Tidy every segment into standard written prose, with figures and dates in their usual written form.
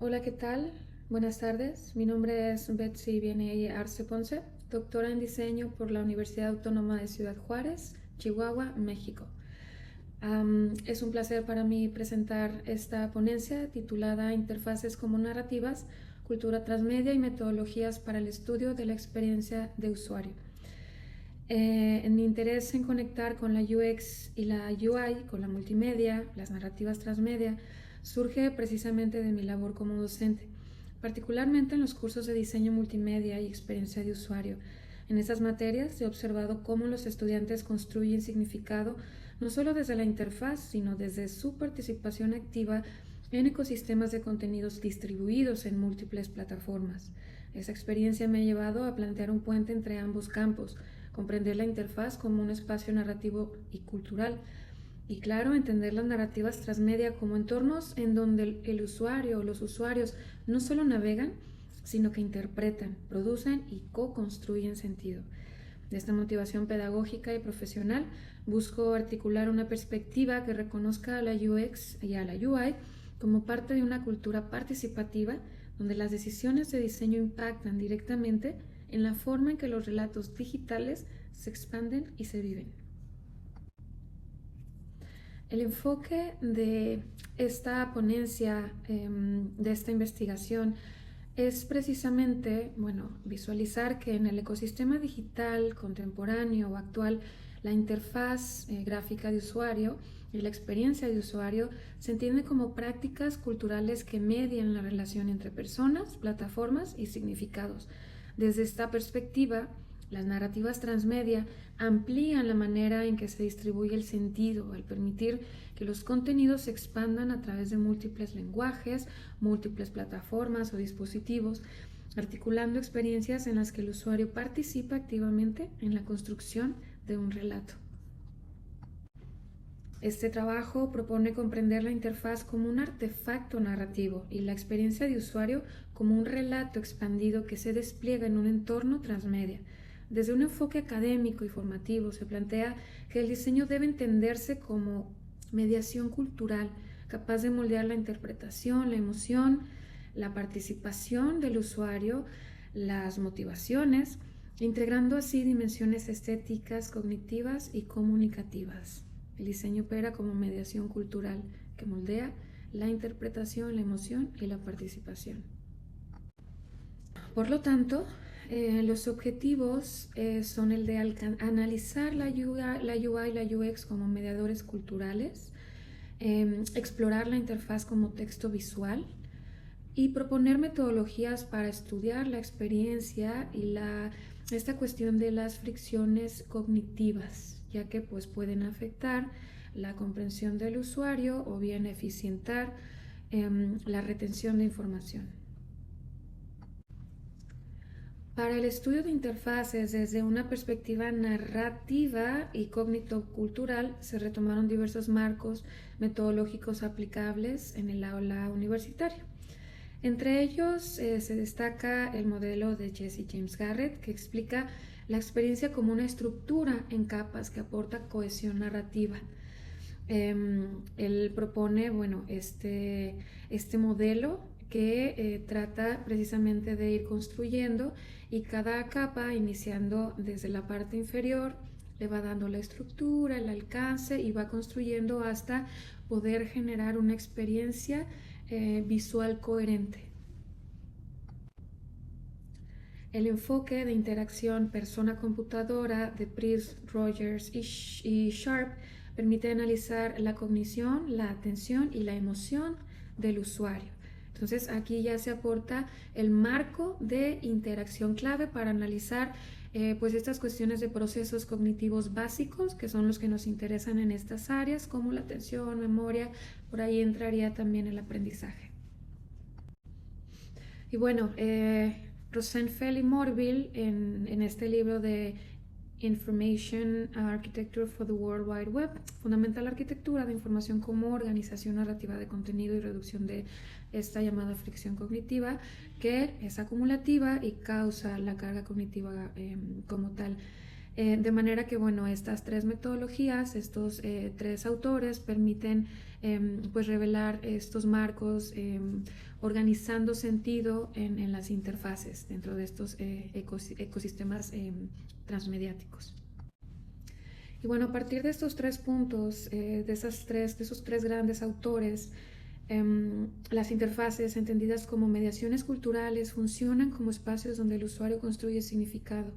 Hola, ¿qué tal? Buenas tardes. Mi nombre es Betsy Vianey Arce Ponce, doctora en diseño por la Universidad Autónoma de Ciudad Juárez, Chihuahua, México. Es un placer para mí presentar esta ponencia titulada Interfaces como narrativas, cultura transmedia y metodologías para el estudio de la experiencia de usuario. En mi interés en conectar con la UX y la UI, con la multimedia, las narrativas transmedia, surge precisamente de mi labor como docente, particularmente en los cursos de diseño multimedia y experiencia de usuario. En esas materias he observado cómo los estudiantes construyen significado no solo desde la interfaz, sino desde su participación activa en ecosistemas de contenidos distribuidos en múltiples plataformas. Esa experiencia me ha llevado a plantear un puente entre ambos campos, comprender la interfaz como un espacio narrativo y cultural, y claro, entender las narrativas transmedia como entornos en donde el usuario o los usuarios no solo navegan, sino que interpretan, producen y co-construyen sentido. De esta motivación pedagógica y profesional, busco articular una perspectiva que reconozca a la UX y a la UI como parte de una cultura participativa donde las decisiones de diseño impactan directamente en la forma en que los relatos digitales se expanden y se viven. El enfoque de esta ponencia, de esta investigación, es precisamente, visualizar que en el ecosistema digital contemporáneo o actual, la interfaz gráfica de usuario y la experiencia de usuario se entiende como prácticas culturales que median la relación entre personas, plataformas y significados. Desde esta perspectiva, las narrativas transmedia amplían la manera en que se distribuye el sentido al permitir que los contenidos se expandan a través de múltiples lenguajes, múltiples plataformas o dispositivos, articulando experiencias en las que el usuario participa activamente en la construcción de un relato. Este trabajo propone comprender la interfaz como un artefacto narrativo y la experiencia de usuario como un relato expandido que se despliega en un entorno transmedia. Desde un enfoque académico y formativo se plantea que el diseño debe entenderse como mediación cultural, capaz de moldear la interpretación, la emoción, la participación del usuario, las motivaciones, integrando así dimensiones estéticas, cognitivas y comunicativas. El diseño opera como mediación cultural que moldea la interpretación, la emoción y la participación. Por lo tanto, los objetivos son el de analizar la UI y la UX como mediadores culturales, explorar la interfaz como texto visual y proponer metodologías para estudiar la experiencia y esta cuestión de las fricciones cognitivas, ya que pues, pueden afectar la comprensión del usuario o bien eficientar la retención de información. Para el estudio de interfaces desde una perspectiva narrativa y cognito-cultural se retomaron diversos marcos metodológicos aplicables en el aula universitaria. Entre ellos se destaca el modelo de Jesse James Garrett, que explica la experiencia como una estructura en capas que aporta cohesión narrativa. Él propone este modelo que trata precisamente de ir construyendo y cada capa, iniciando desde la parte inferior, le va dando la estructura, el alcance y va construyendo hasta poder generar una experiencia visual coherente. El enfoque de interacción persona-computadora de Price, Rogers y Sharp permite analizar la cognición, la atención y la emoción del usuario. Entonces aquí ya se aporta el marco de interacción clave para analizar pues estas cuestiones de procesos cognitivos básicos, que son los que nos interesan en estas áreas, como la atención, memoria, por ahí entraría también el aprendizaje. Y bueno, Rosenfeld y Morville en este libro de Information Architecture for the World Wide Web fundamenta la arquitectura de información como organización narrativa de contenido y reducción de esta llamada fricción cognitiva, que es acumulativa y causa la carga cognitiva como tal. De manera que, bueno, estas tres metodologías, estos tres autores permiten pues revelar estos marcos organizando sentido en las interfaces dentro de estos ecosistemas transmediáticos. Y bueno, a partir de estos tres puntos, de esos tres grandes autores, las interfaces, entendidas como mediaciones culturales, funcionan como espacios donde el usuario construye significado,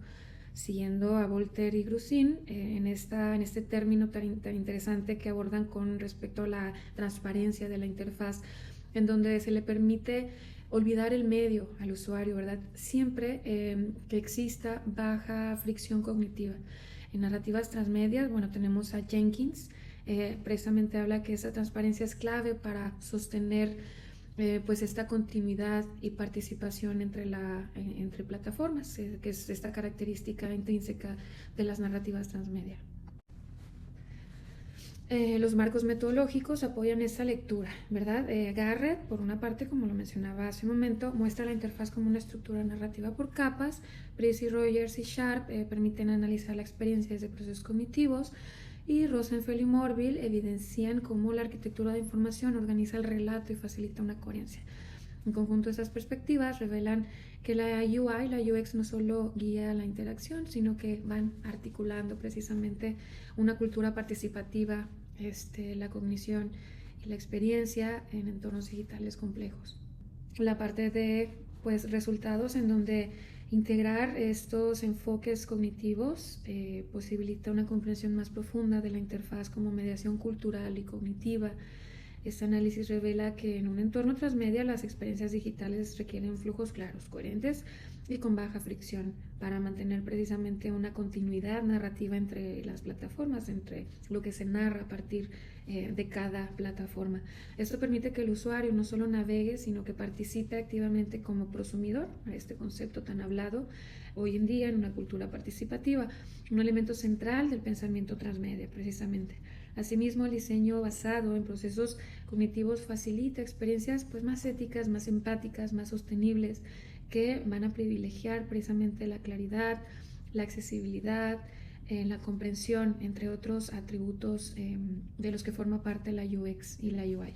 siguiendo a Voltaire y Grusin en este término tan interesante que abordan con respecto a la transparencia de la interfaz, en donde se le permite olvidar el medio al usuario, ¿verdad? Siempre que exista baja fricción cognitiva. En narrativas transmedias, bueno, tenemos a Jenkins, precisamente habla que esa transparencia es clave para sostener pues esta continuidad y participación entre plataformas, que es esta característica intrínseca de las narrativas transmedia. Los marcos metodológicos apoyan esta lectura, ¿verdad? Garrett, por una parte, como lo mencionaba hace un momento, muestra la interfaz como una estructura narrativa por capas. Price, Rogers y Sharp permiten analizar la experiencia desde procesos cognitivos, y Rosenfeld y Morville evidencian cómo la arquitectura de información organiza el relato y facilita una coherencia. En conjunto, estas perspectivas revelan que la UI, la UX, no solo guía la interacción, sino que van articulando precisamente una cultura participativa, la cognición y la experiencia en entornos digitales complejos. La parte de pues, resultados, en donde integrar estos enfoques cognitivos posibilita una comprensión más profunda de la interfaz como mediación cultural y cognitiva. Este análisis revela que en un entorno transmedia las experiencias digitales requieren flujos claros, coherentes y con baja fricción para mantener precisamente una continuidad narrativa entre las plataformas, entre lo que se narra a partir de cada plataforma. Esto permite que el usuario no solo navegue, sino que participe activamente como prosumidor, a este concepto tan hablado hoy en día en una cultura participativa, un elemento central del pensamiento transmedia precisamente. Asimismo, el diseño basado en procesos cognitivos facilita experiencias pues, más éticas, más empáticas, más sostenibles, que van a privilegiar precisamente la claridad, la accesibilidad, la comprensión, entre otros atributos de los que forma parte la UX y la UI.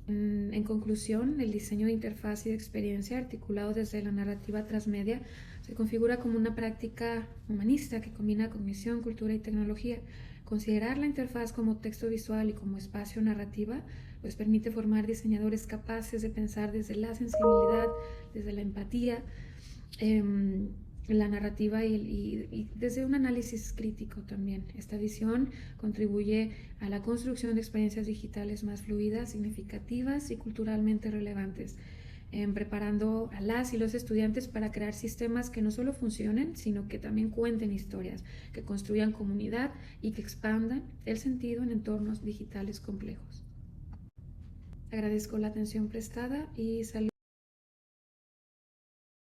En conclusión, el diseño de interfaz y de experiencia articulado desde la narrativa transmedia se configura como una práctica humanista que combina cognición, cultura y tecnología. Considerar la interfaz como texto visual y como espacio narrativa pues permite formar diseñadores capaces de pensar desde la sensibilidad, desde la empatía, la narrativa y desde un análisis crítico también. Esta visión contribuye a la construcción de experiencias digitales más fluidas, significativas y culturalmente relevantes, preparando a las y los estudiantes para crear sistemas que no solo funcionen, sino que también cuenten historias, que construyan comunidad y que expandan el sentido en entornos digitales complejos. Agradezco la atención prestada y saludos.